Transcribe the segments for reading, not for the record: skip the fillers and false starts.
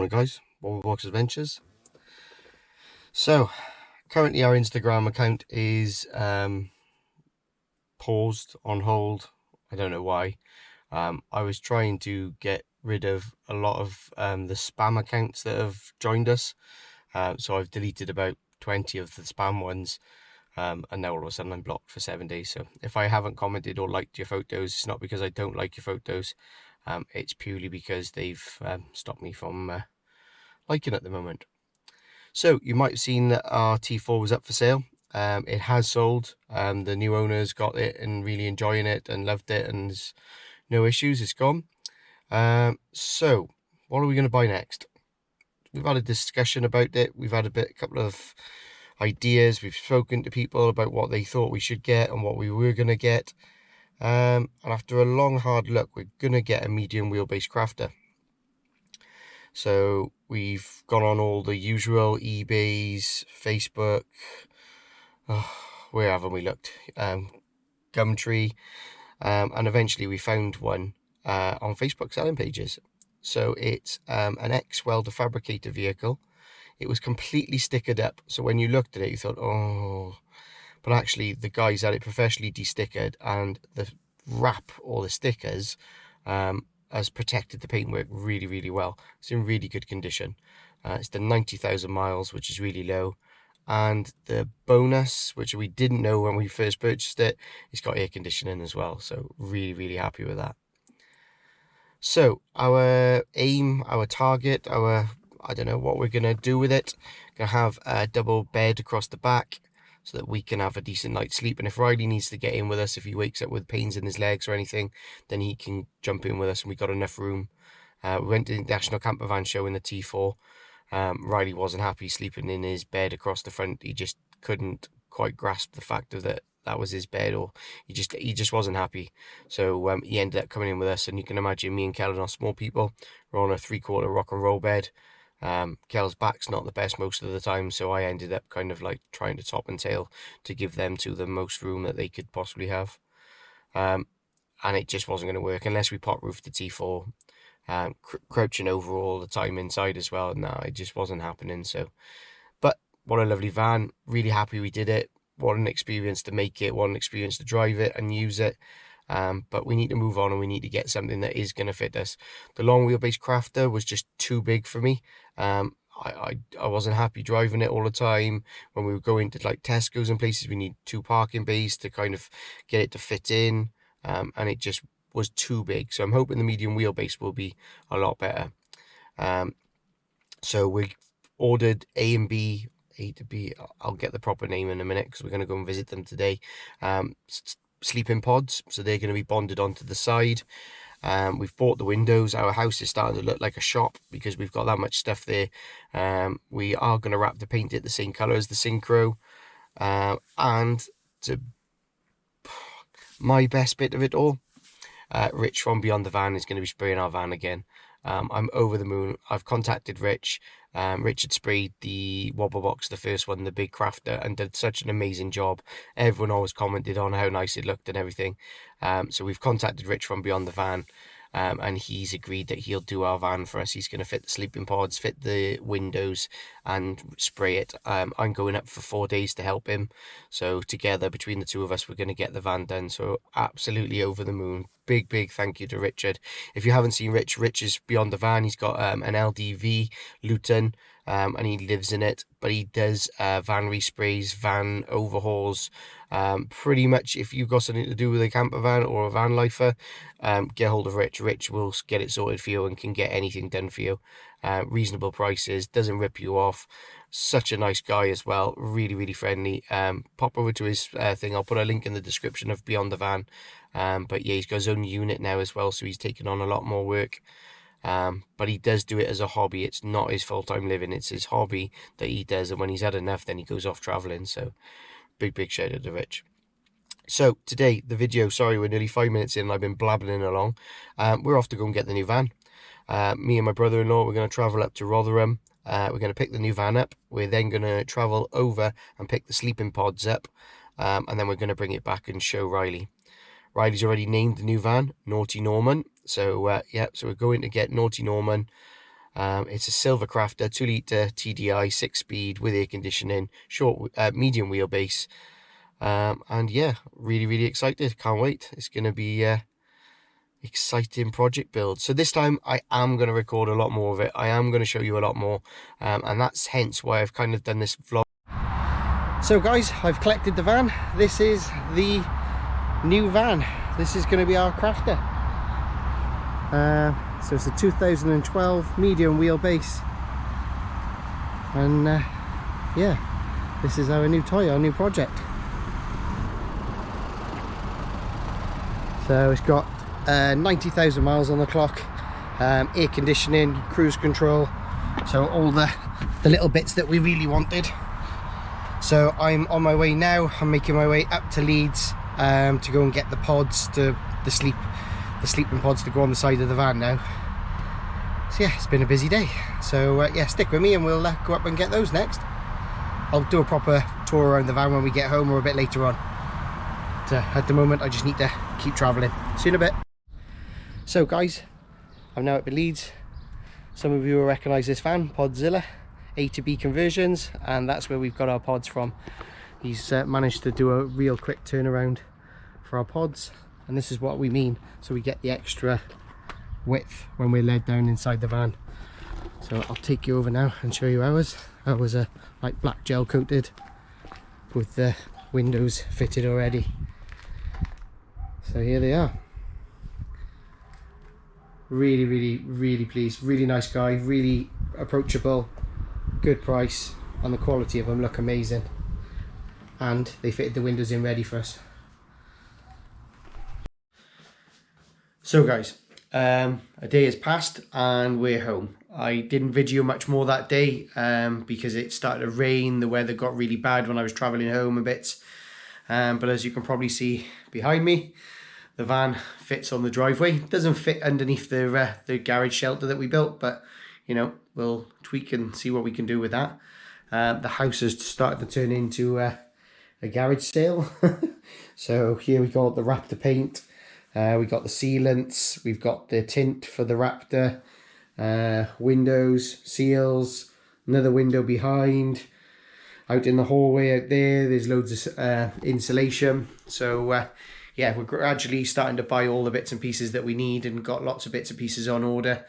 Morning guys, wobblebox adventures. So currently our Instagram account is paused, on hold. I don't know why. I was trying to get rid of a lot of the spam accounts that have joined us, so I've deleted about 20 of the spam ones, and now all of a sudden I'm blocked for 7 days. So if I haven't commented or liked your photos, it's not because I don't like your photos, it's purely because they've stopped me from liking at the moment. So you might have seen that our T4 was up for sale. It has sold. The new owners got it and really enjoying it and loved it, and there's no issues. It's gone. So what are we going to buy next? We've had a discussion about it. We've had a couple of ideas. We've spoken to people about what they thought we should get and what we were going to get. And after a long hard look, we're going to get a medium wheelbase crafter. So we've gone on all the usual eBays, Facebook, where haven't we looked? Gumtree, and eventually we found one on Facebook selling pages. So it's an ex-welder fabricator vehicle. It was completely stickered up. So when you looked at it, you thought, oh, but actually the guys had it professionally de-stickered, and the wrap or the stickers has protected the paintwork really, really well. It's in really good condition. It's done 90,000 miles, which is really low. And the bonus, which we didn't know when we first purchased it, it's got air conditioning as well. So really, really happy with that. So our aim, our target, I don't know what we're going to do with it. Going to have a double bed across the back, so that we can have a decent night's sleep. And if Riley needs to get in with us, if he wakes up with pains in his legs or anything, then he can jump in with us, and we got enough room. We went to the National Camper Van show in the T4. Riley wasn't happy sleeping in his bed across the front. He just couldn't quite grasp the fact of that was his bed, or he just wasn't happy. So he ended up coming in with us, and you can imagine me and Kellen are small people. We're on a 3/4 rock and roll bed. Kel's back's not the best most of the time, so I ended up kind of like trying to top and tail to give them to the most room that they could possibly have, and it just wasn't going to work unless we pot roofed the T4, crouching over all the time inside as well. No, it just wasn't happening. So, but what a lovely van, really happy we did it. What an experience to make it, what an experience to drive it and use it. But we need to move on, and we need to get something that is going to fit us. The long wheelbase crafter was just too big for me. I wasn't happy driving it all the time. When we were going to like Tesco's and places, we need 2 parking bays to kind of get it to fit in, and it just was too big. So I'm hoping the medium wheelbase will be a lot better. So we ordered A2B. I'll get the proper name in a minute, because we're going to go and visit them today. Sleeping pods, so they're going to be bonded onto the side. We've bought the windows. Our house is starting to look like a shop because we've got that much stuff there. We are going to wrap the paint it the same colour as the Synchro, and my best bit of it all, Rich from Beyond the Van is going to be spraying our van again. I'm over the moon. I've contacted Rich. Richard sprayed the wobblebox, the first one, the big crafter, and did such an amazing job. Everyone always commented on how nice it looked and everything. So we've contacted Rich from Beyond the Van, and he's agreed that he'll do our van for us. He's going to fit the sleeping pods, fit the windows, and spray it. I'm going up for 4 days to help him. So together, between the two of us, we're going to get the van done. So absolutely over the moon. Big thank you to Richard. If you haven't seen Rich is Beyond the Van. He's got an LDV Luton, and he lives in it, but he does van resprays, van overhauls. Pretty much if you've got something to do with a camper van or a van lifer, get hold of Rich. Rich will get it sorted for you and can get anything done for you. Reasonable prices, doesn't rip you off. Such a nice guy as well, really friendly. Pop over to his thing. I'll put a link in the description of Beyond the Van. But yeah, he's got his own unit now as well, so he's taken on a lot more work. But he does do it as a hobby. It's not his full-time living, it's his hobby that he does, and when he's had enough, then he goes off traveling. So big shout out to Rich. So today the video, sorry, we're nearly 5 minutes in and I've been blabbling along. We're off to go and get the new van. Me and my brother-in-law, we're going to travel up to Rotherham. We're going to pick the new van up. We're then going to travel over and pick the sleeping pods up, and then we're going to bring it back and show Riley. Riley's already named the new van Naughty Norman. So yeah, so we're going to get Naughty Norman. It's a Silver Crafter 2-litre TDI 6-speed with air conditioning, medium wheelbase. And yeah, really excited. Can't wait. It's going to be exciting project build. So this time I am going to record a lot more of it. I am going to show you a lot more, and that's hence why I've kind of done this vlog. So guys, I've collected the van. This is the new van. This is going to be our crafter. So it's a 2012 medium wheelbase, and yeah, this is our new toy, our new project. So it's got 90,000 miles on the clock, air conditioning, cruise control, so all the little bits that we really wanted. So I'm on my way now. I'm making my way up to Leeds to go and get the pods, the sleeping pods to go on the side of the van now. So yeah, it's been a busy day. So yeah, stick with me and we'll go up and get those next. I'll do a proper tour around the van when we get home or a bit later on. But, at the moment I just need to keep travelling. See you in a bit. So guys, I'm now at Leeds. Some of you will recognise this van, Podzilla, A2B Conversions, and that's where we've got our pods from. He's managed to do a real quick turnaround for our pods, and this is what we mean. So we get the extra width when we're led down inside the van. So I'll take you over now and show you ours. Ours are like black gel coated with the windows fitted already. So here they are. Really pleased. Really nice guy, really approachable, good price, and the quality of them look amazing. And they fitted the windows in ready for us. So guys, a day has passed and we're home. I didn't video much more that day because it started to rain. The weather got really bad when I was traveling home a bit. But as you can probably see behind me, the van fits on the driveway. It doesn't fit underneath the garage shelter that we built, but you know, we'll tweak and see what we can do with that. The house has started to turn into a garage sale. So here we got the Raptor paint, we got the sealants, we've got the tint for the Raptor, windows, seals, another window behind. Out in the hallway out there's loads of insulation. So yeah, we're gradually starting to buy all the bits and pieces that we need and got lots of bits and pieces on order.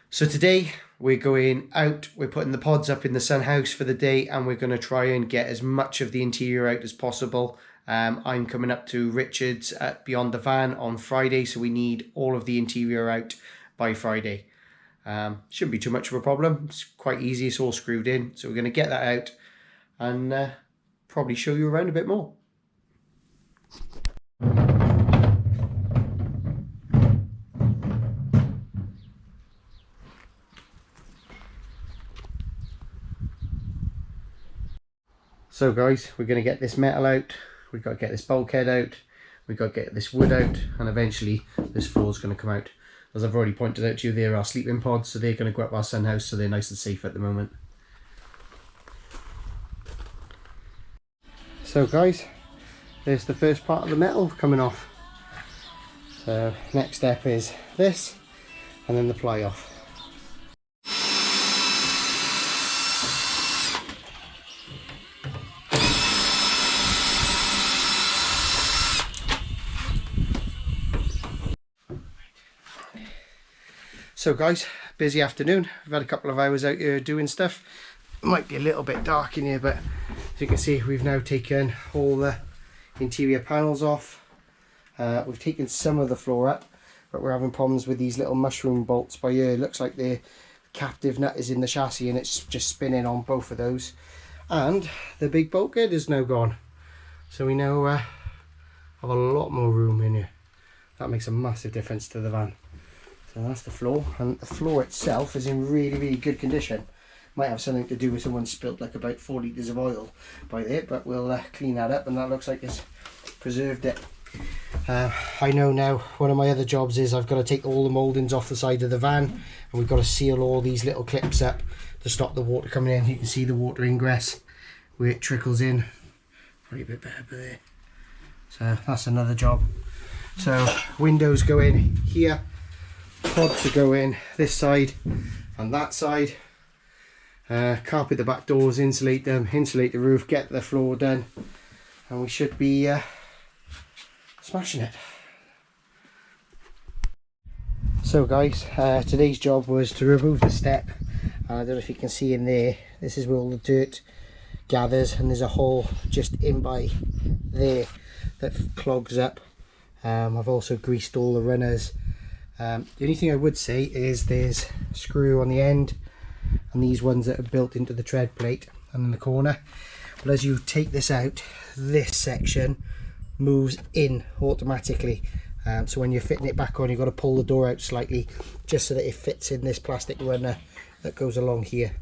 So today we're going out, we're putting the pods up in the sun house for the day, and we're going to try and get as much of the interior out as possible. I'm coming up to Richard's at Beyond the Van on Friday, so we need all of the interior out by Friday. Shouldn't be too much of a problem. It's quite easy, it's all screwed in. So we're going to get that out and probably show you around a bit more. So guys, we're going to get this metal out, we've got to get this bulkhead out, we've got to get this wood out, and eventually this floor is going to come out. As I've already pointed out to you, they're our sleeping pods, so they're going to go up our sun house, so they're nice and safe at the moment. So guys, there's the first part of the metal coming off. So next step is this, and then the ply off. So guys, busy afternoon. We've had a couple of hours out here doing stuff. It might be a little bit dark in here, but as you can see, we've now taken all the interior panels off. We've taken some of the floor up, but we're having problems with these little mushroom bolts by here. It looks like the captive nut is in the chassis and it's just spinning on both of those. And the big bulkhead is now gone. So we now have a lot more room in here. That makes a massive difference to the van. So that's the floor, and the floor itself is in really good condition. Might have something to do with someone spilled like about 4 litres of oil by there, but we'll clean that up, and that looks like it's preserved it. I know now one of my other jobs is I've got to take all the mouldings off the side of the van, and we've got to seal all these little clips up to stop the water coming in. You can see the water ingress where it trickles in. Probably a bit better there. So that's another job. So windows go in here. Pods to go in this side and that side. Carpet the back doors, insulate them, insulate the roof, get the floor done, and we should be smashing it. So guys, today's job was to remove the step. I don't know if you can see in there, this is where all the dirt gathers, and there's a hole just in by there that clogs up. I've also greased all the runners. The only thing I would say is there's a screw on the end and these ones that are built into the tread plate and in the corner, but as you take this out, this section moves in automatically. So when you're fitting it back on, you've got to pull the door out slightly just so that it fits in this plastic runner that goes along here.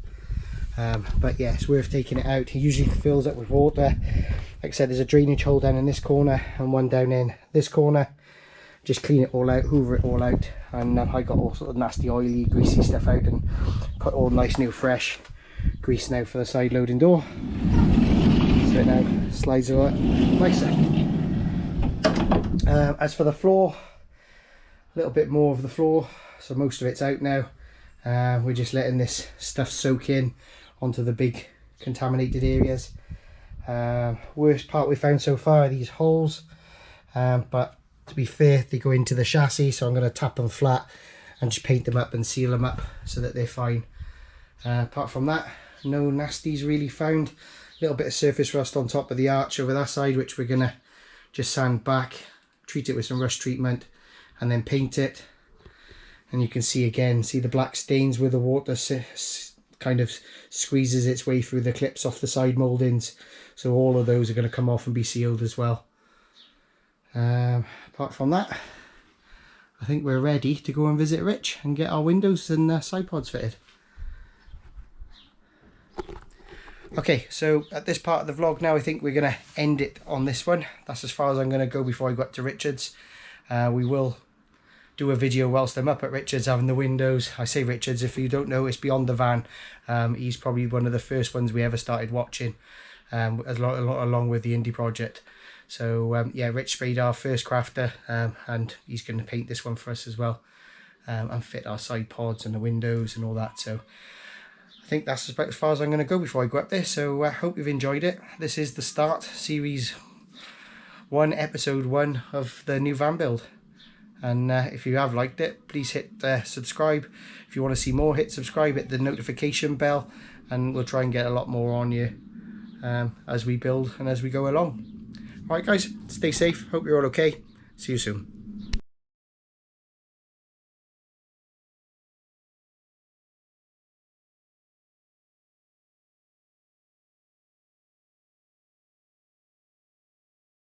But yeah, it's worth taking it out. It usually fills up with water. Like I said, there's a drainage hole down in this corner and one down in this corner. Just clean it all out, hoover it all out, and I got all sort of nasty oily greasy stuff out and put all nice new fresh grease now for the side loading door, so it now slides a lot nicer. As for the floor, a little bit more of the floor, so most of it's out now. We're just letting this stuff soak in onto the big contaminated areas. Worst part we found so far are these holes, but to be fair, they go into the chassis, so I'm going to tap them flat and just paint them up and seal them up so that they're fine. Apart from that, no nasties really found. A little bit of surface rust on top of the arch over that side, which we're going to just sand back, treat it with some rust treatment, and then paint it. And you can see again, see the black stains where the water kind of squeezes its way through the clips off the side mouldings. So all of those are going to come off and be sealed as well. Apart from that, I think we're ready to go and visit Rich and get our windows and side pods fitted. Okay, so at this part of the vlog now, I think we're going to end it on this one. That's as far as I'm going to go before I go up to Richard's. We will do a video whilst I'm up at Richard's having the windows. I say Richard's, if you don't know, it's beyond the van. He's probably one of the first ones we ever started watching, along with the indie project. So yeah, Rich made our first crafter, and he's going to paint this one for us as well, and fit our side pods and the windows and all that. So I think that's about as far as I'm going to go before I go up there. So I hope you've enjoyed it. This is the start, series 1, episode 1 of the new van build. And if you have liked it, please hit subscribe. If you want to see more, hit subscribe, hit the notification bell, and we'll try and get a lot more on you as we build and as we go along. Alright guys, stay safe, hope you're all okay, see you soon.